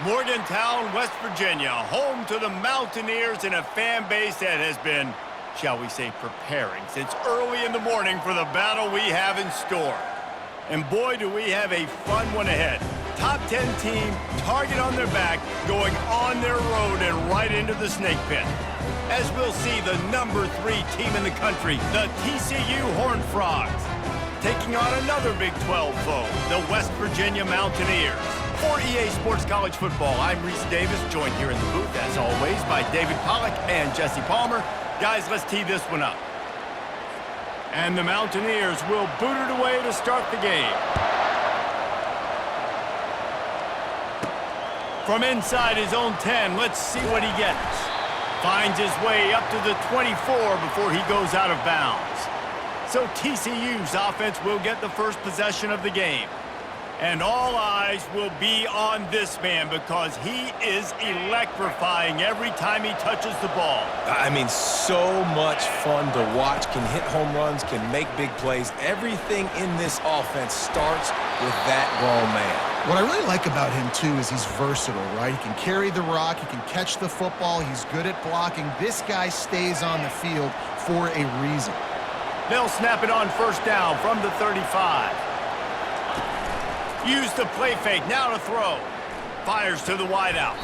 Morgantown, West Virginia, home to the Mountaineers and a fan base that has been, shall we say, preparing since early in the morning for the battle we have in store. And boy, do we have a fun one ahead. Top 10 team, target on their back, going on their road and right into the snake pit. As we'll see, the number 3 team in the country, the TCU Horned Frogs, taking on another Big 12 foe, the West Virginia Mountaineers. For EA Sports College Football, I'm Reese Davis, joined here in the booth, as always, by David Pollack and Jesse Palmer. Guys, let's tee this one up. And the Mountaineers will boot it away to start the game. From inside his own 10, let's see what he gets. Finds his way up to the 24 before he goes out of bounds. So TCU's offense will get the first possession of the game. And all eyes will be on this man because he is electrifying every time he touches the ball. I mean, so much fun to watch. Can hit home runs, can make big plays. Everything in this offense starts with that grown man. What I really like about him, too, is he's versatile, right? He can carry the rock, he can catch the football, he's good at blocking. This guy stays on the field for a reason. They'll snap it on first down from the 35. Use the play fake, now to throw. Fires to the wideout.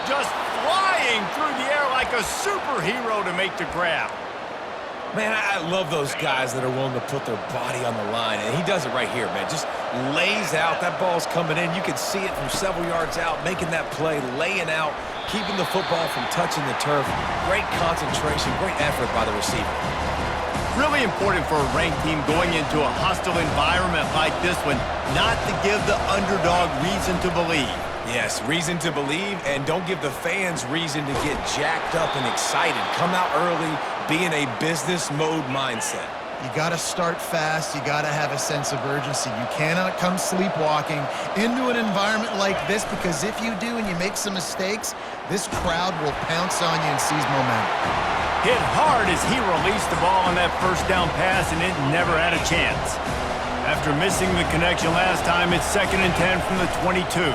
Just flying through the air like a superhero to make the grab. Man, I love those guys that are willing to put their body on the line, and he does it right here, man. Just lays out. That ball's coming in. You can see it from several yards out, making that play, laying out, keeping the football from touching the turf. Great concentration, great effort by the receiver. Really important for a ranked team going into a hostile environment like this one, not to give the underdog reason to believe. Yes, reason to believe, and don't give the fans reason to get jacked up and excited. Come out early, be in a business mode mindset. You got to start fast. You got to have a sense of urgency. You cannot come sleepwalking into an environment like this, because if you do and you make some mistakes, this crowd will pounce on you and seize momentum. Hit hard as he released the ball on that first down pass, and it never had a chance. After missing the connection last time, it's 2nd and 10 from the 22.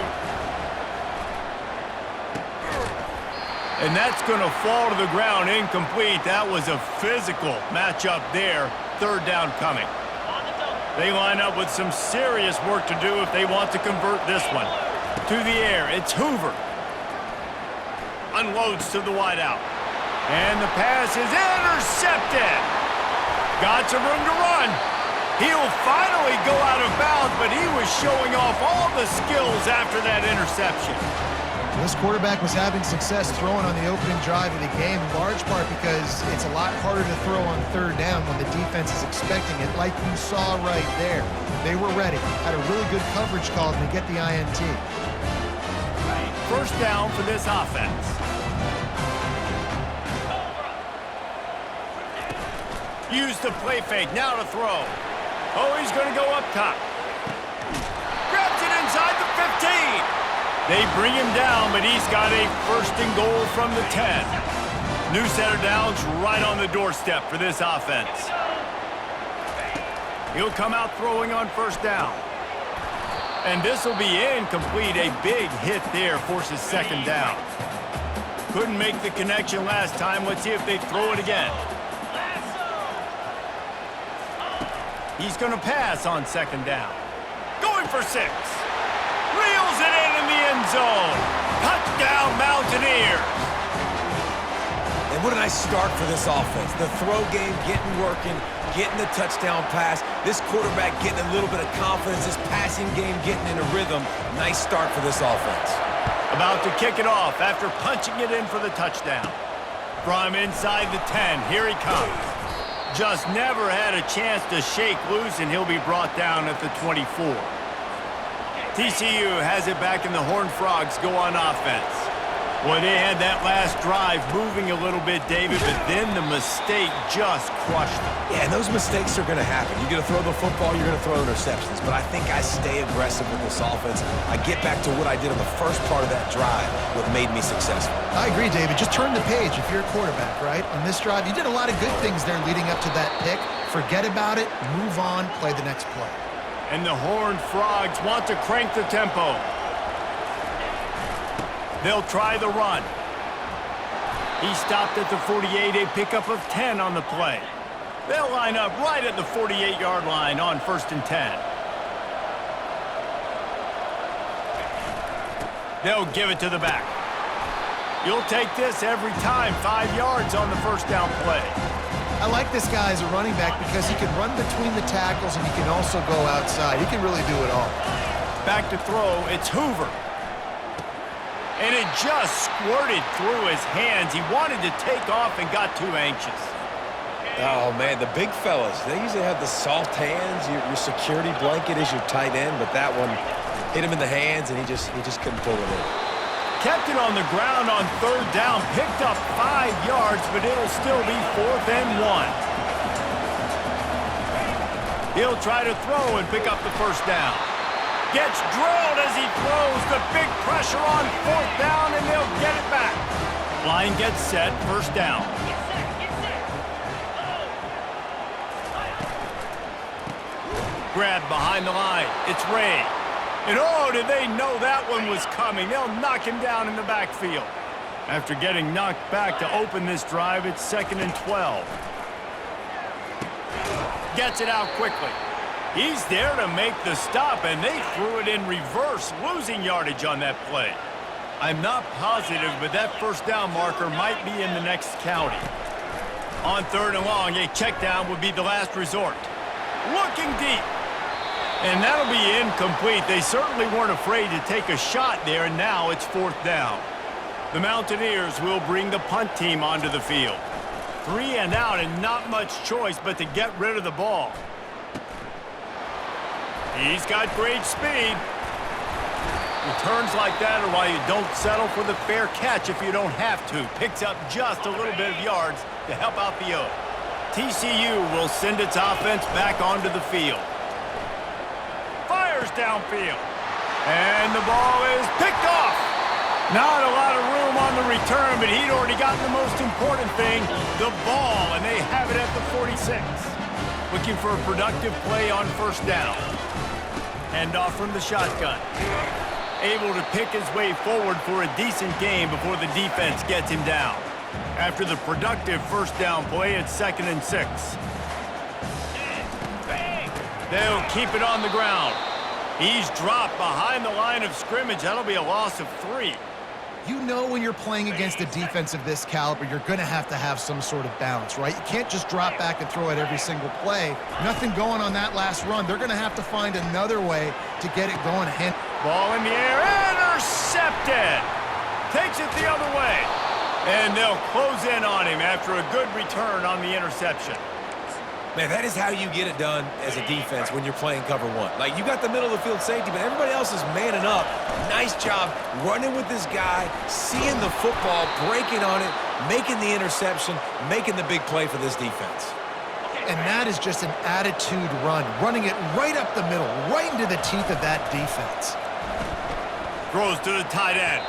And that's going to fall to the ground incomplete. That was a physical matchup there. 3rd down coming. They line up with some serious work to do if they want to convert this one. To the air, it's Hoover. Unloads to the wideout. And the pass is intercepted. Got some room to run. He'll finally go out of bounds, but he was showing off all the skills after that interception. This quarterback was having success throwing on the opening drive of the game, in large part because it's a lot harder to throw on 3rd down when the defense is expecting it, like you saw right there. They were ready. Had a really good coverage call to get the INT. First down for this offense. Use the play fake, now to throw. Oh, he's going to go up top. Grabs it inside the 15. They bring him down, but he's got a 1st and goal from the 10. New set of downs right on the doorstep for this offense. He'll come out throwing on first down. And this will be incomplete. A big hit there forces 2nd down. Couldn't make the connection last time. Let's see if they throw it again. He's going to pass on 2nd down. Going for 6. Reels it in the end zone. Touchdown, Mountaineers. And what a nice start for this offense. The throw game getting working, getting the touchdown pass. This quarterback getting a little bit of confidence. This passing game getting in a rhythm. Nice start for this offense. About to kick it off after punching it in for the touchdown. From inside the 10, here he comes. Just never had a chance to shake loose, and he'll be brought down at the 24. TCU has it back, and the Horned Frogs go on offense. Well, they had that last drive moving a little bit, David, but then the mistake just crushed them. Yeah, and those mistakes are going to happen. You're going to throw the football, you're going to throw interceptions. But I think I stay aggressive with this offense. I get back to what I did on the first part of that drive, what made me successful. I agree, David. Just turn the page if you're a quarterback, right? On this drive, you did a lot of good things there leading up to that pick. Forget about it, move on, play the next play. And the Horned Frogs want to crank the tempo. They'll try the run. He stopped at the 48, a pickup of 10 on the play. They'll line up right at the 48-yard line on 1st and 10. They'll give it to the back. You'll take this every time, 5 yards on the first down play. I like this guy as a running back because he can run between the tackles and he can also go outside. He can really do it all. Back to throw, it's Hoover. And it just squirted through his hands. He wanted to take off and got too anxious. Oh, man, the big fellas, they usually have the soft hands. Your security blanket is your tight end, but that one hit him in the hands, and he just couldn't pull it in. Kept it on the ground on 3rd down, picked up 5 yards, but it'll still be 4th and 1. He'll try to throw and pick up the first down. Gets drilled as he throws. The big pressure on 4th down, and they'll get it back. Line gets set, first down. Grab behind the line. It's Ray. And oh, did they know that one was coming. They'll knock him down in the backfield. After getting knocked back to open this drive, it's 2nd and 12. Gets it out quickly. He's there to make the stop, and they threw it in reverse, losing yardage on that play. I'm not positive, but that first down marker might be in the next county. On 3rd and long, a check down would be the last resort. Looking deep. And that'll be incomplete. They certainly weren't afraid to take a shot there, and now it's 4th down. The Mountaineers will bring the punt team onto the field. 3 and out, and not much choice but to get rid of the ball. He's got great speed. Returns like that are why you don't settle for the fair catch if you don't have to. Picks up just a little bit of yards to help out the O. TCU will send its offense back onto the field. Fires downfield. And the ball is picked off. Not a lot of room on the return, but he'd already gotten the most important thing, the ball, and they have it at the 46. Looking for a productive play on first down. Hand off from the shotgun. Able to pick his way forward for a decent gain before the defense gets him down. After the productive first down play, it's 2nd and 6. They'll keep it on the ground. He's dropped behind the line of scrimmage. That'll be a loss of 3. You know when you're playing against a defense of this caliber, you're going to have some sort of balance, right? You can't just drop back and throw it every single play. Nothing going on that last run. They're going to have to find another way to get it going. Ball in the air, intercepted. Takes it the other way. And they'll close in on him after a good return on the interception. Man, that is how you get it done as a defense when you're playing cover 1. Like, you got the middle of the field safety, but everybody else is manning up. Nice job running with this guy, seeing the football, breaking on it, making the interception, making the big play for this defense. And that is just an attitude run, running it right up the middle, right into the teeth of that defense. Throws to the tight end.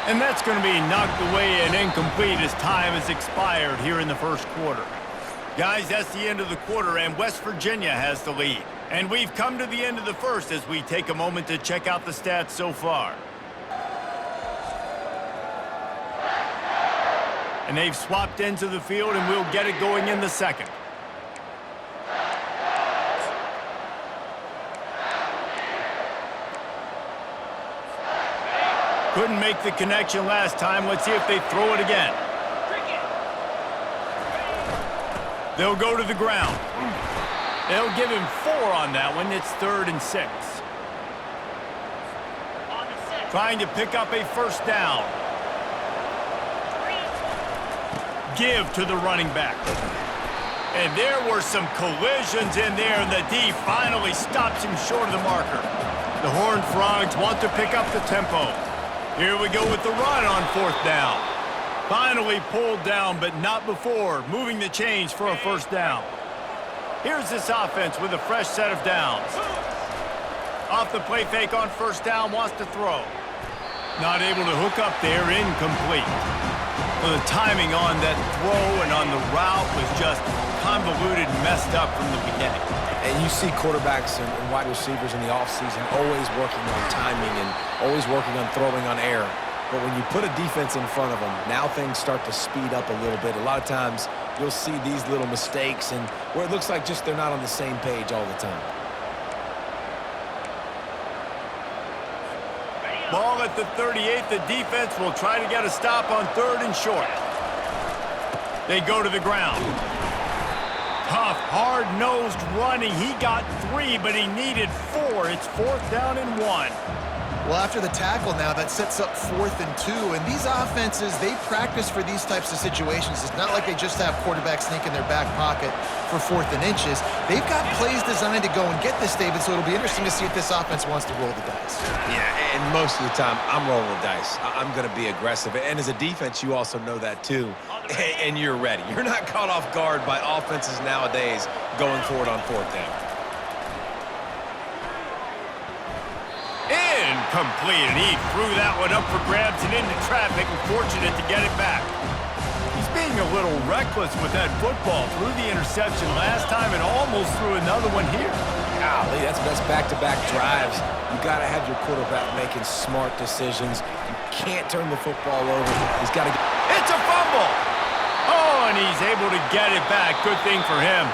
And that's going to be knocked away and incomplete as time has expired here in the first quarter. Guys, that's the end of the quarter, and West Virginia has the lead. And we've come to the end of the first as we take a moment to check out the stats so far. And they've swapped into the field, and we'll get it going in the second. Couldn't make the connection last time. Let's see if they throw it again. They'll go to the ground. They'll give him 4 on that one. It's 3rd and 6. Trying to pick up a first down. Give to the running back. And there were some collisions in there, and the D finally stops him short of the marker. The Horned Frogs want to pick up the tempo. Here we go with the run on 4th down. Finally pulled down, but not before moving the chains for a first down. Here's this offense with a fresh set of downs. Off the play fake on first down, wants to throw. Not able to hook up there, incomplete. Well, the timing on that throw and on the route was just convoluted, messed up from the beginning. And you see quarterbacks and wide receivers in the offseason always working on timing and always working on throwing on air. But when you put a defense in front of them, now things start to speed up a little bit. A lot of times you'll see these little mistakes and where it looks like just they're not on the same page all the time. Ball at the 38. The defense will try to get a stop on 3rd and short. They go to the ground. Tough, hard-nosed running. He got 3, but he needed 4. It's 4th down and 1. Well, after the tackle now, that sets up 4th and 2. And these offenses, they practice for these types of situations. It's not like they just have quarterbacks sneak in their back pocket for 4th and inches. They've got plays designed to go and get this, David, so it'll be interesting to see if this offense wants to roll the dice. Yeah, and most of the time, I'm rolling the dice. I'm going to be aggressive. And as a defense, you also know that too. And you're ready. You're not caught off guard by offenses nowadays going forward on 4th down. Incomplete, and he threw that one up for grabs and into traffic, and fortunate to get it back. He's being a little reckless with that football. Threw the interception last time and almost threw another one here. Golly, that's back-to-back drives. You got to have your quarterback making smart decisions. You can't turn the football over. He's got to get... It's a fumble! Oh, and he's able to get it back. Good thing for him.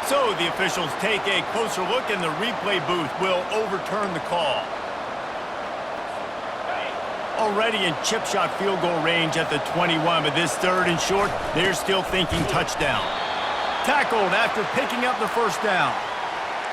So the officials take a closer look, and the replay booth will overturn the call. Already in chip shot field goal range at the 21, but this 3rd and short, they're still thinking touchdown. Tackled after picking up the 1st down.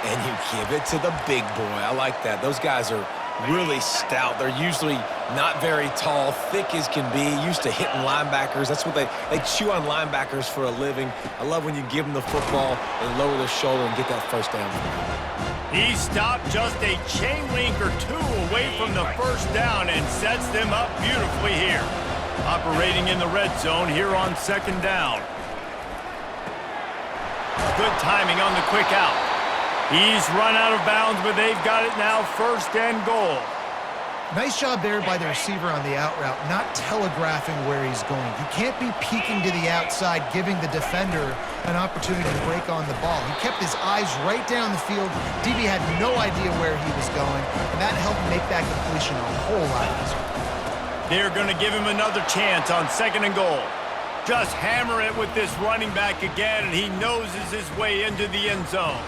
And you give it to the big boy. I like that. Those guys are really stout. They're usually not very tall, thick as can be, used to hitting linebackers. That's what they chew on linebackers for a living. I love when you give them the football and lower their shoulder and get that 1st down. He stopped just a chain link or 2 away from the 1st down and sets them up beautifully here. Operating in the red zone here on 2nd down. Good timing on the quick out. He's run out of bounds, but they've got it now 1st and goal. Nice job there by the receiver on the out route, not telegraphing where he's going. He can't be peeking to the outside, giving the defender an opportunity to break on the ball. He kept his eyes right down the field. DB had no idea where he was going, and that helped make that completion a whole lot easier. They're going to give him another chance on 2nd and goal. Just hammer it with this running back again, and he noses his way into the end zone.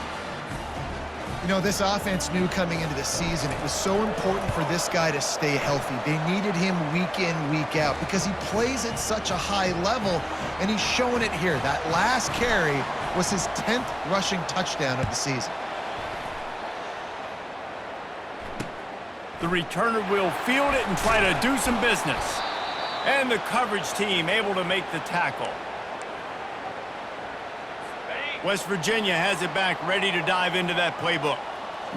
You know, this offense knew coming into the season it was so important for this guy to stay healthy. They needed him week in, week out because he plays at such a high level, and he's showing it here. That last carry was his 10th rushing touchdown of the season. The returner will field it and try to do some business. And the coverage team able to make the tackle. West Virginia has it back, ready to dive into that playbook.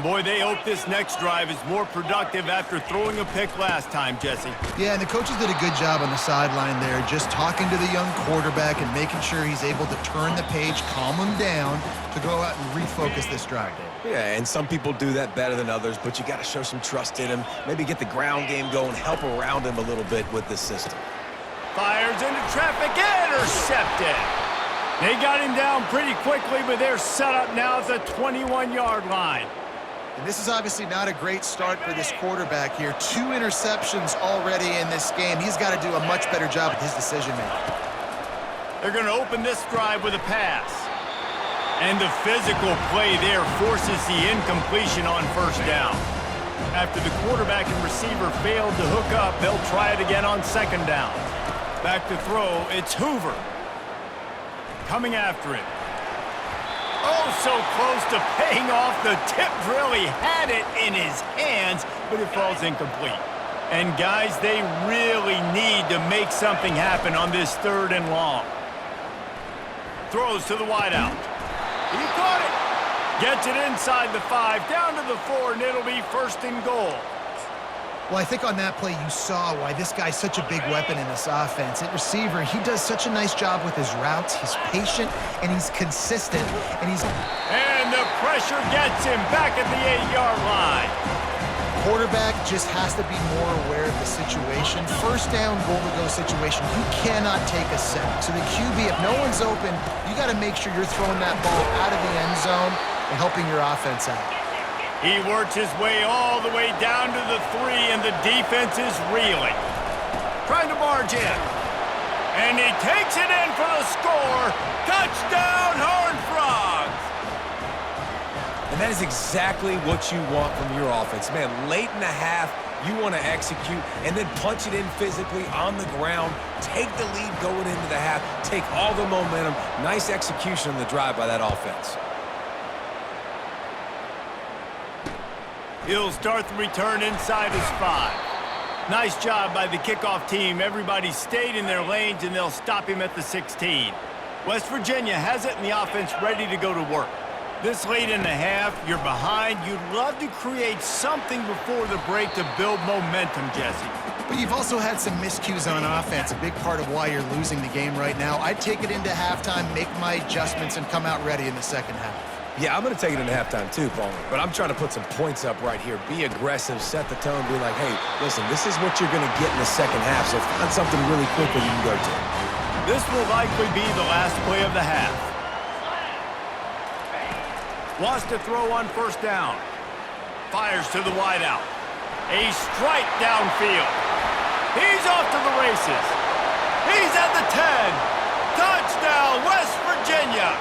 Boy, they hope this next drive is more productive after throwing a pick last time, Jesse. Yeah, and the coaches did a good job on the sideline there, just talking to the young quarterback and making sure he's able to turn the page, calm him down to go out and refocus this drive. Yeah, and some people do that better than others, but you got to show some trust in him. Maybe get the ground game going, help around him a little bit with this system. Fires into traffic, intercepted. They got him down pretty quickly, but they're set up now at the 21-yard line. And this is obviously not a great start for this quarterback here. 2 interceptions already in this game. He's got to do a much better job with his decision-making. They're going to open this drive with a pass. And the physical play there forces the incompletion on 1st down. After the quarterback and receiver failed to hook up, they'll try it again on 2nd down. Back to throw, it's Hoover. Coming after him. Oh, so close to paying off the tip drill. He had it in his hands, but it falls incomplete. And guys, they really need to make something happen on this 3rd and long. Throws to the wideout. He caught it. Gets it inside the 5, down to the 4, and it'll be 1st and goal. Well, I think on that play you saw why this guy's such a big weapon in this offense. At receiver, he does such a nice job with his routes. He's patient, and he's consistent, and And the pressure gets him back at the 8-yard line. Quarterback just has to be more aware of the situation. 1st down, goal-to-go situation, you cannot take a sack. So the QB, if no one's open, you got to make sure you're throwing that ball out of the end zone and helping your offense out. He works his way all the way down to the 3, and the defense is reeling. Trying to barge in. And he takes it in for the score. Touchdown, Horned Frogs! And that is exactly what you want from your offense. Man, late in the half, you want to execute and then punch it in physically on the ground, take the lead going into the half, take all the momentum. Nice execution on the drive by that offense. He'll start the return inside his 5. Nice job by the kickoff team. Everybody stayed in their lanes, and they'll stop him at the 16. West Virginia has it, and the offense ready to go to work. This late in the half, you're behind. You'd love to create something before the break to build momentum, Jesse. But you've also had some miscues on offense, a big part of why you're losing the game right now. I'd take it into halftime, make my adjustments, and come out ready in the second half. Yeah, I'm going to take it into halftime too, Palmer. But I'm trying to put some points up right here. Be aggressive, set the tone, be like, hey, listen, this is what you're going to get in the second half, so find something really quickly you can go to. This will likely be the last play of the half. Wants to throw on first down. Fires to the wideout. A strike downfield. He's off to the races. He's at the 10. Touchdown, West Virginia.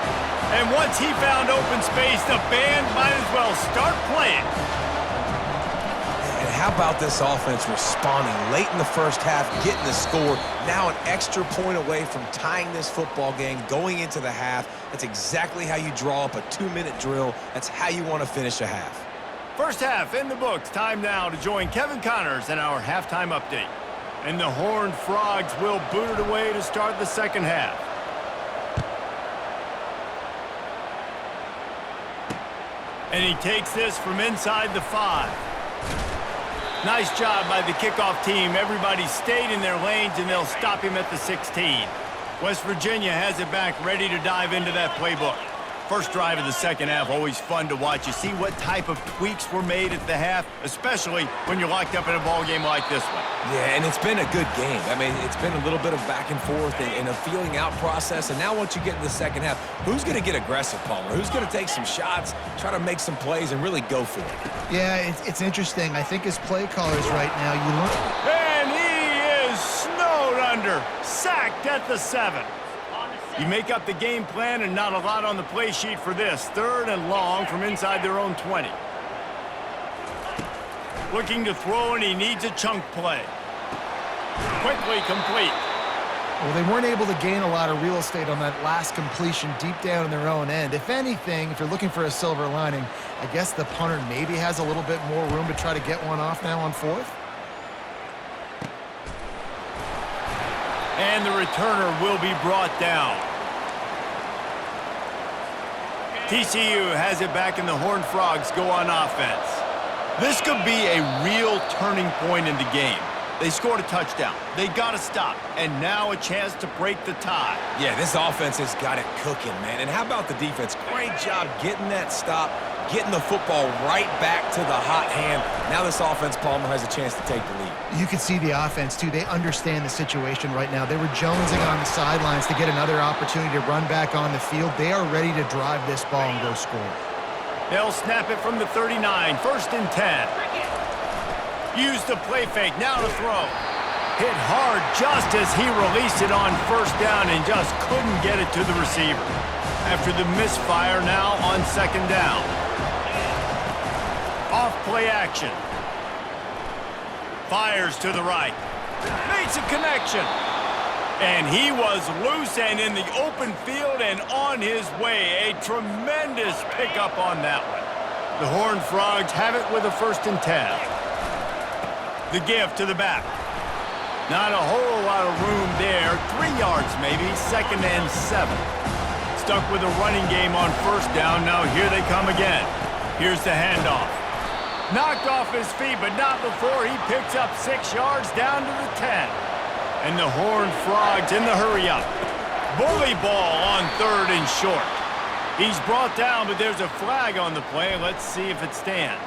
And once he found open space, the band might as well start playing. And how about this offense responding late in the first half, getting the score, now an extra point away from tying this football game, going into the half. That's exactly how you draw up a 2-minute drill. That's how you want to finish a half. First half in the books. Time now to join Kevin Connors in our halftime update. And the Horned Frogs will boot it away to start the second half. And he takes this from inside the 5. Nice job by the kickoff team. Everybody stayed in their lanes, and they'll stop him at the 16. West Virginia has it back, ready to dive into that playbook. First drive of the second half, always fun to watch. You see what type of tweaks were made at the half, especially when you're locked up in a ball game like this one. Yeah, and it's been a good game. I mean, it's been a little bit of back and forth and a feeling out process. And now once you get in the second half, who's going to get aggressive, Palmer? Who's going to take some shots, try to make some plays, and really go for it? Yeah, it's interesting. I think as play callers right now, you look... And he is snowed under, sacked at the 7. You make up the game plan, and not a lot on the play sheet for this. 3rd and long from inside their own 20. Looking to throw, and he needs a chunk play. Quickly complete. Well, they weren't able to gain a lot of real estate on that last completion deep down in their own end. If anything, if you're looking for a silver lining, I guess the punter maybe has a little bit more room to try to get one off now on 4th. And the returner will be brought down. TCU has it back, and the Horned Frogs go on offense. This could be a real turning point in the game. They scored a touchdown. They got to stop. And now a chance to break the tie. Yeah, this offense has got it cooking, man. And how about the defense? Great job getting that stop, getting the football right back to the hot hand. Now this offense, Palmer, has a chance to take the lead. You can see the offense, too. They understand the situation right now. They were jonesing on the sidelines to get another opportunity to run back on the field. They are ready to drive this ball and go score. They'll snap it from the 39, 1st and 10. Use the play fake, now to throw. Hit hard just as he released it on first down and just couldn't get it to the receiver. After the misfire, now on 2nd down. Off play action. Fires to the right. Makes a connection. And he was loose and in the open field and on his way. A tremendous pickup on that one. The Horned Frogs have it with a 1st and 10. The give to the back. Not a whole lot of room there. 3 yards maybe, 2nd and 7. Stuck with a running game on first down. Now here they come again. Here's the handoff. Knocked off his feet, but not before he picks up 6 yards down to the 10. And the Horned Frogs in the hurry-up. Bully ball on 3rd and short. He's brought down, but there's a flag on the play. Let's see if it stands.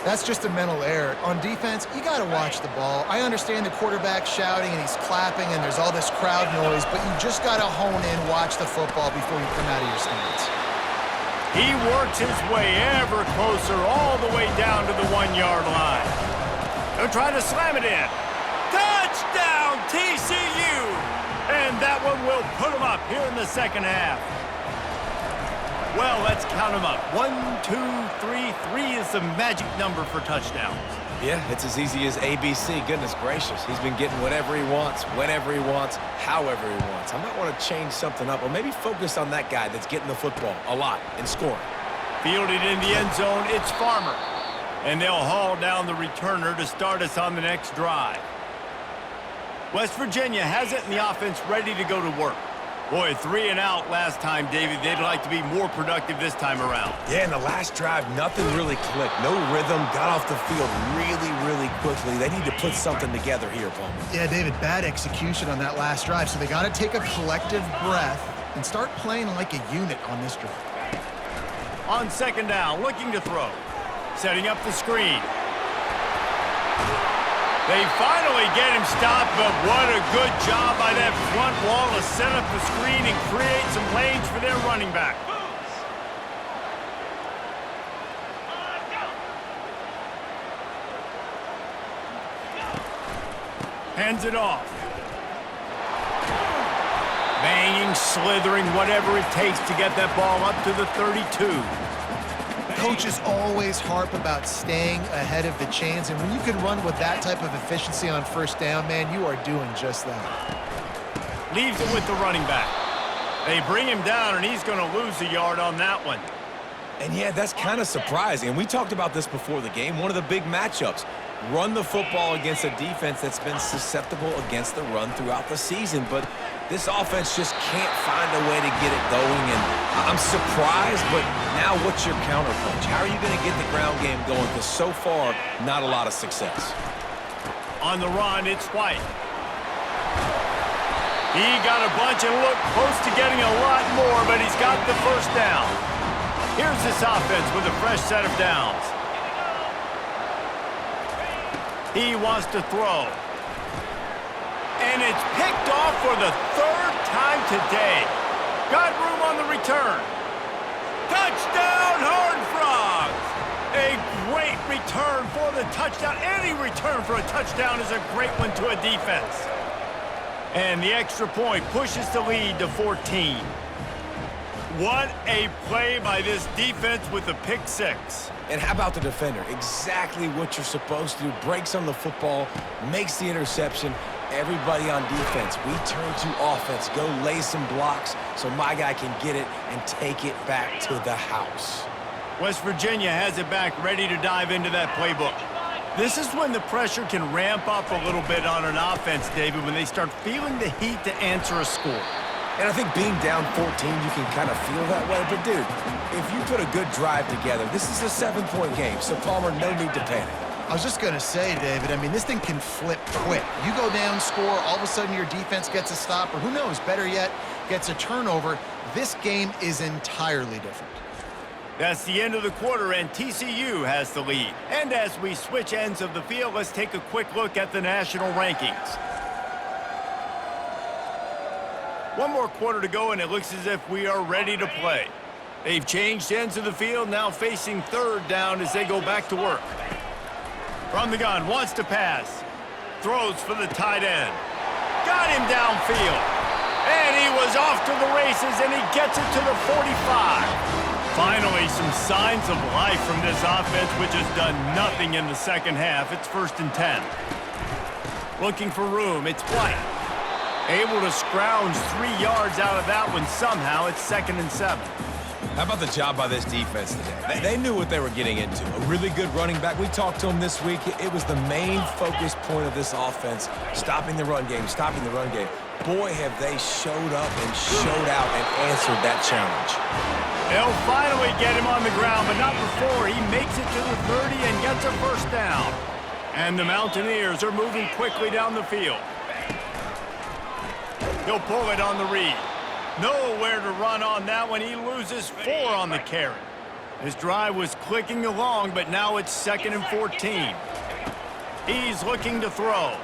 That's just a mental error. On defense, you got to watch the ball. I understand the quarterback shouting and he's clapping and there's all this crowd noise, but you just got to hone in, watch the football before you come out of your stance. He works his way ever closer all the way down to the 1-yard line. They'll try to slam it in. Touchdown, TCU! And that one will put them up here in the second half. Well, let's count them up. 1, 2, 3. 3 is the magic number for touchdowns. Yeah, it's as easy as ABC. Goodness gracious. He's been getting whatever he wants, whenever he wants, however he wants. I might want to change something up or maybe focus on that guy that's getting the football a lot and scoring. Fielded in the end zone, it's Farmer. And they'll haul down the returner to start us on the next drive. West Virginia has it in the offense ready to go to work. Boy, 3 and out last time, David. They'd like to be more productive this time around. Yeah, in the last drive, nothing really clicked. No rhythm, got off the field really quickly. They need to put something together here, Palmer. Yeah, David, bad execution on that last drive, so they got to take a collective breath and start playing like a unit on this drive. On second down, looking to throw. Setting up the screen. They finally get him stopped, but what a good job by that front wall to set up the screen and create some lanes for their running back. Hands it off. Banging, slithering, whatever it takes to get that ball up to the 32. Coaches always harp about staying ahead of the chains, and when you can run with that type of efficiency on first down, man, you are doing just that. Leaves it with the running back. They bring him down, and he's going to lose a yard on that one. And yeah, that's kind of surprising. And we talked about this before the game, one of the big matchups. Run the football against a defense that's been susceptible against the run throughout the season. But this offense just can't find a way to get it going. And I'm surprised, but now what's your counterpunch? How are you going to get the ground game going? Because so far, not a lot of success. On the run, it's White. He got a bunch and looked close to getting a lot more, but he's got the first down. Here's this offense with a fresh set of downs. He wants to throw. And it's picked off for the 3rd time today. Got room on the return. Touchdown, Horned Frogs! A great return for the touchdown. Any return for a touchdown is a great one to a defense. And the extra point pushes the lead to 14. What a play by this defense with the pick 6. And how about the defender? Exactly what you're supposed to do. Breaks on the football, makes the interception. Everybody on defense, we turn to offense. Go lay some blocks so my guy can get it and take it back to the house. West Virginia has it back, ready to dive into that playbook. This is when the pressure can ramp up a little bit on an offense, David, when they start feeling the heat to answer a score. And I think being down 14, you can kind of feel that way. But, dude, if you put a good drive together, this is a 7-point game. So, Palmer, no need to panic. I was just going to say, David, I mean, this thing can flip quick. You go down, score, all of a sudden your defense gets a stop, or who knows, better yet, gets a turnover. This game is entirely different. That's the end of the quarter, and TCU has the lead. And as we switch ends of the field, let's take a quick look at the national rankings. One more quarter to go, and it looks as if we are ready to play. They've changed ends of the field, now facing 3rd down as they go back to work. From the gun, wants to pass. Throws for the tight end. Got him downfield. And he was off to the races, and he gets it to the 45. Finally, some signs of life from this offense, which has done nothing in the second half. It's 1st and 10. Looking for room, it's White. Able to scrounge 3 yards out of that one somehow. It's 2nd and 7. How about the job by this defense today? They knew what they were getting into. A really good running back. We talked to him this week. It was the main focus point of this offense, stopping the run game, stopping the run game. Boy, have they showed up and showed out and answered that challenge. They'll finally get him on the ground, but not before he makes it to the 30 and gets a first down. And the Mountaineers are moving quickly down the field. He'll pull it on the read. Nowhere to run on that one. He loses 4 on the carry. His drive was clicking along, but now it's 2nd and 14. He's looking to throw.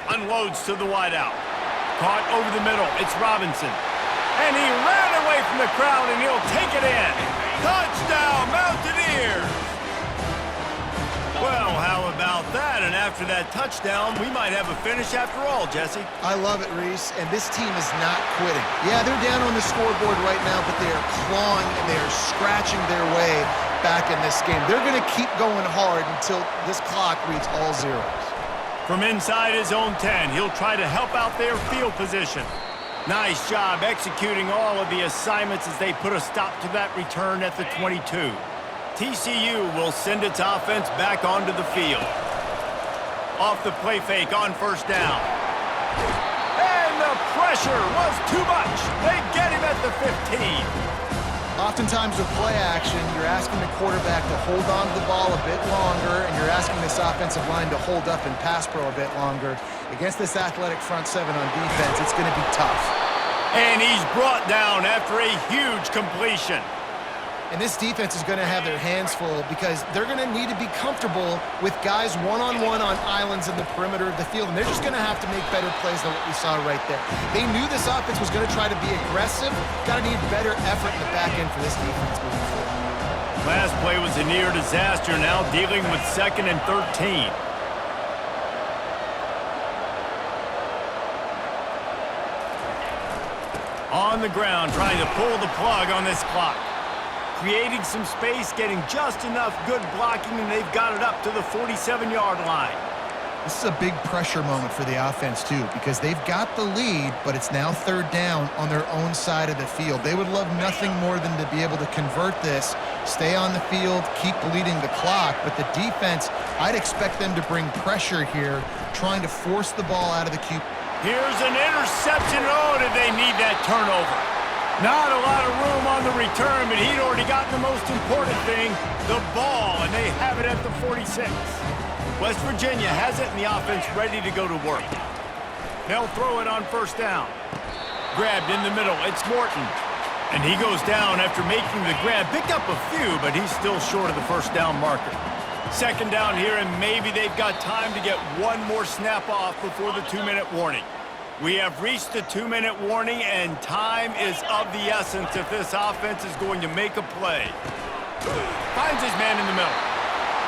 Unloads to the wideout. Caught over the middle. It's Robinson. And he ran away from the crowd, and he'll take it in. Touchdown, Mountaineers! Well, how about that? And after that touchdown, we might have a finish after all, Jesse. I love it, Reese, and this team is not quitting. Yeah, they're down on the scoreboard right now, but they are clawing and they are scratching their way back in this game. They're going to keep going hard until this clock reads all zeros. From inside his own 10, he'll try to help out their field position. Nice job executing all of the assignments as they put a stop to that return at the 22. TCU will send its offense back onto the field. Off the play fake on 1st down. And the pressure was too much. They get him at the 15. Oftentimes with play action, you're asking the quarterback to hold on to the ball a bit longer, and you're asking this offensive line to hold up in pass pro a bit longer. Against this athletic front seven on defense, it's going to be tough. And he's brought down after a huge completion. And this defense is going to have their hands full because they're going to need to be comfortable with guys one-on-one on islands in the perimeter of the field, and they're just going to have to make better plays than what we saw right there. They knew this offense was going to try to be aggressive. Got to need better effort in the back end for this defense moving forward. Last play was a near disaster, now dealing with 2nd and 13. On the ground, trying to pull the plug on this clock. Creating some space, getting just enough good blocking, and they've got it up to the 47-yard line. This is a big pressure moment for the offense, too, because they've got the lead, but it's now 3rd down on their own side of the field. They would love nothing more than to be able to convert this, stay on the field, keep bleeding the clock, but the defense, I'd expect them to bring pressure here, trying to force the ball out of the QB. Here's an interception. Oh, did they need that turnover? Not a lot of room on the return, but he'd already gotten the most important thing, the ball, and they have it at the 46. West Virginia has it, and the offense ready to go to work. They'll throw it on 1st down. Grabbed in the middle, it's Morton. And he goes down after making the grab. Picked up a few, but he's still short of the 1st down marker. 2nd down here, and maybe they've got time to get one more snap off before the 2-minute warning. We have reached the 2-minute warning, and time is of the essence if this offense is going to make a play. Finds his man in the middle.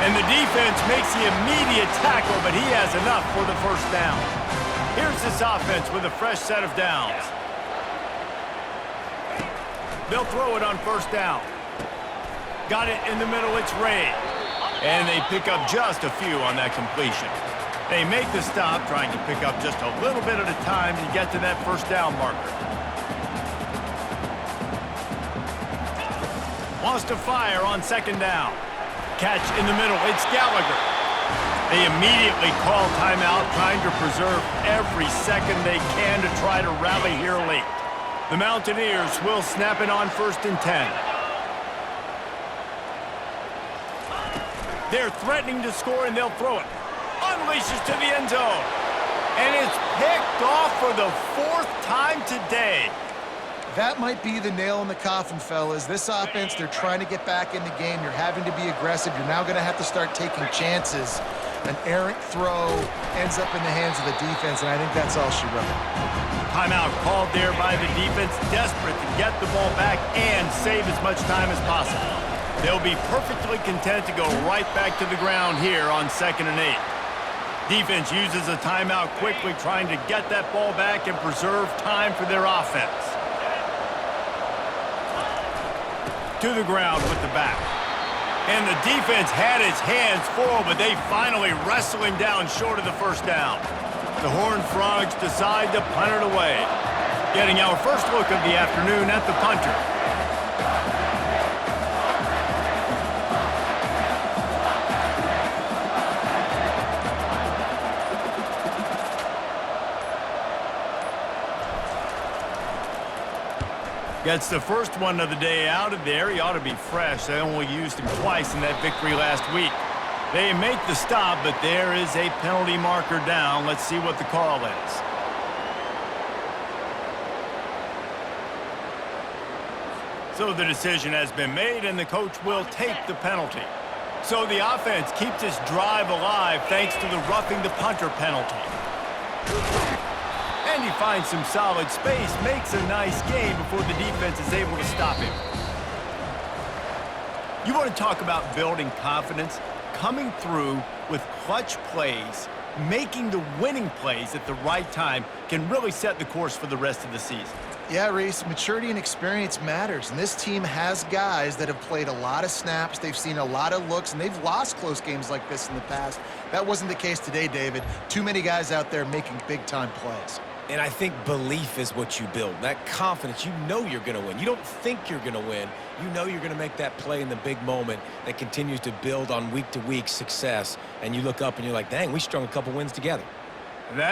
And the defense makes the immediate tackle, but he has enough for the 1st down. Here's this offense with a fresh set of downs. They'll throw it on 1st down. Got it in the middle, it's Ray. And they pick up just a few on that completion. They make the stop, trying to pick up just a little bit at a time to get to that 1st down marker. Wants to fire on 2nd down. Catch in the middle, it's Gallagher. They immediately call timeout, trying to preserve every second they can to try to rally here late. The Mountaineers will snap it on 1st and 10. They're threatening to score, and they'll throw it. Unleashes to the end zone. And it's picked off for the 4th time today. That might be the nail in the coffin, fellas. This offense, they're trying to get back in the game. You're having to be aggressive. You're now going to have to start taking chances. An errant throw ends up in the hands of the defense, and I think that's all she wrote. Timeout called there by the defense, desperate to get the ball back and save as much time as possible. They'll be perfectly content to go right back to the ground here on 2nd and 8. Defense uses a timeout quickly, trying to get that ball back and preserve time for their offense. To the ground with the back. And the defense had its hands full, but they finally wrestle him down short of the 1st down. The Horned Frogs decide to punt it away. Getting our first look of the afternoon at the punter. Gets the first one of the day out of there. He ought to be fresh. They only used him twice in that victory last week. They make the stop, but there is a penalty marker down. Let's see what the call is. So the decision has been made, and the coach will take the penalty. So the offense keeps its drive alive thanks to the roughing the punter penalty. And he finds some solid space, makes a nice gain before the defense is able to stop him. You want to talk about building confidence? Coming through with clutch plays, making the winning plays at the right time can really set the course for the rest of the season. Yeah, Reese, maturity and experience matters, and this team has guys that have played a lot of snaps. They've seen a lot of looks, and they've lost close games like this in the past. That wasn't the case today, David. Too many guys out there making big-time plays. And I think belief is what you build. That confidence, you know you're going to win. You don't think you're going to win. You know you're going to make that play in the big moment that continues to build on week-to-week success. And you look up and you're like, dang, we strung a couple wins together. That's